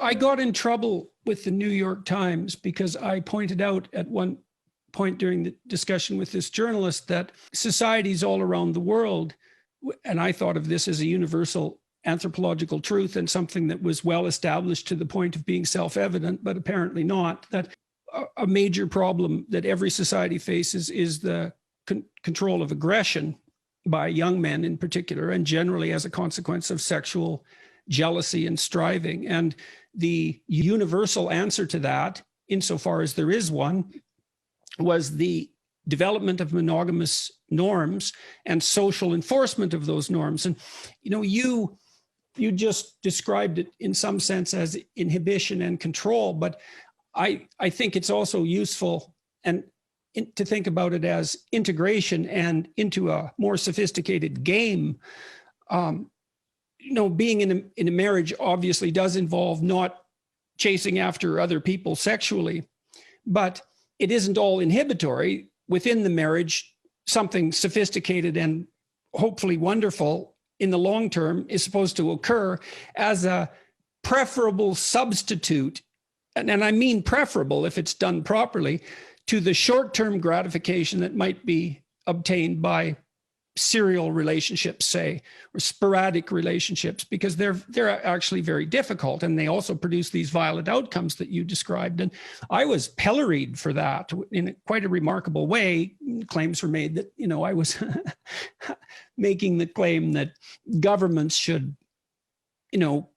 I got in trouble with the New York Times because I pointed out at one point during the discussion with this journalist that societies all around the world, and I thought of this as a universal anthropological truth and something that was well established to the point of being self-evident, but apparently not, that a major problem that every society faces is the control of aggression by young men in particular, and generally as a consequence of sexual jealousy and striving. And the universal answer to that, insofar as there is one, was the development of monogamous norms and social enforcement of those norms. And, you know, you just described it in some sense as inhibition and control, but I think it's also useful and to think about it as integration and into a more sophisticated game. You know, being in a marriage obviously does involve not chasing after other people sexually, but it isn't all inhibitory. Within the marriage, something sophisticated and hopefully wonderful in the long term is supposed to occur as a preferable substitute. And I mean preferable if it's done properly to the short-term gratification that might be obtained by serial relationships, say, or sporadic relationships, because they're actually very difficult, and they also produce these violent outcomes that you described. And I was pilloried for that in quite a remarkable way. Claims were made that, you know, I was making the claim that governments should, you know,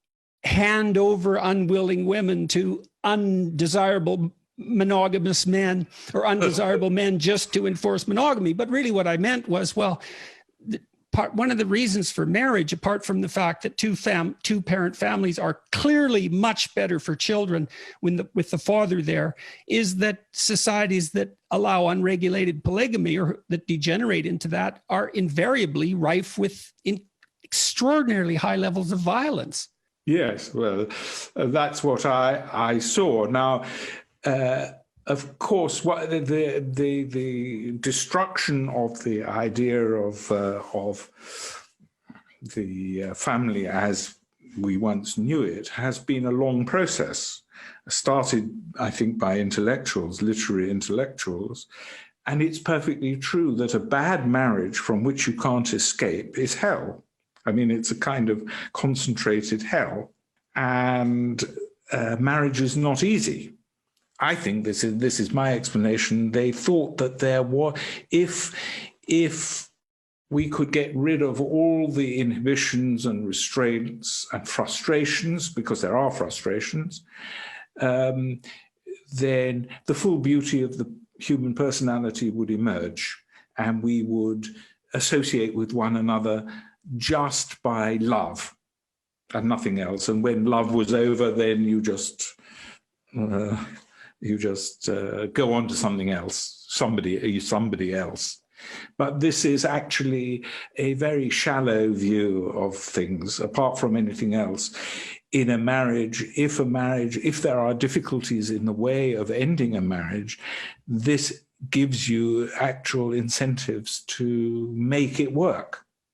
hand over unwilling women to undesirable monogamous men or undesirable men just to enforce monogamy. But really what I meant was, well, one of the reasons for marriage, apart from the fact that two-parent families are clearly much better for children with the father there, is that societies that allow unregulated polygamy or that degenerate into that are invariably rife with extraordinarily high levels of violence. Yes, well, that's what I saw. Now, of course, what the destruction of the idea of the family as we once knew it has been a long process. Started, I think, by intellectuals, literary intellectuals, and it's perfectly true that a bad marriage from which you can't escape is hell. I mean, it's a kind of concentrated hell, and marriage is not easy. I think this is my explanation. They thought that there were, if we could get rid of all the inhibitions and restraints and frustrations, because there are frustrations, then the full beauty of the human personality would emerge, and we would associate with one another just by love and nothing else. And when love was over, then you just go on to something else, somebody else. But this is actually a very shallow view of things, apart from anything else. In a marriage, if there are difficulties in the way of ending a marriage, this gives you actual incentives to make it work.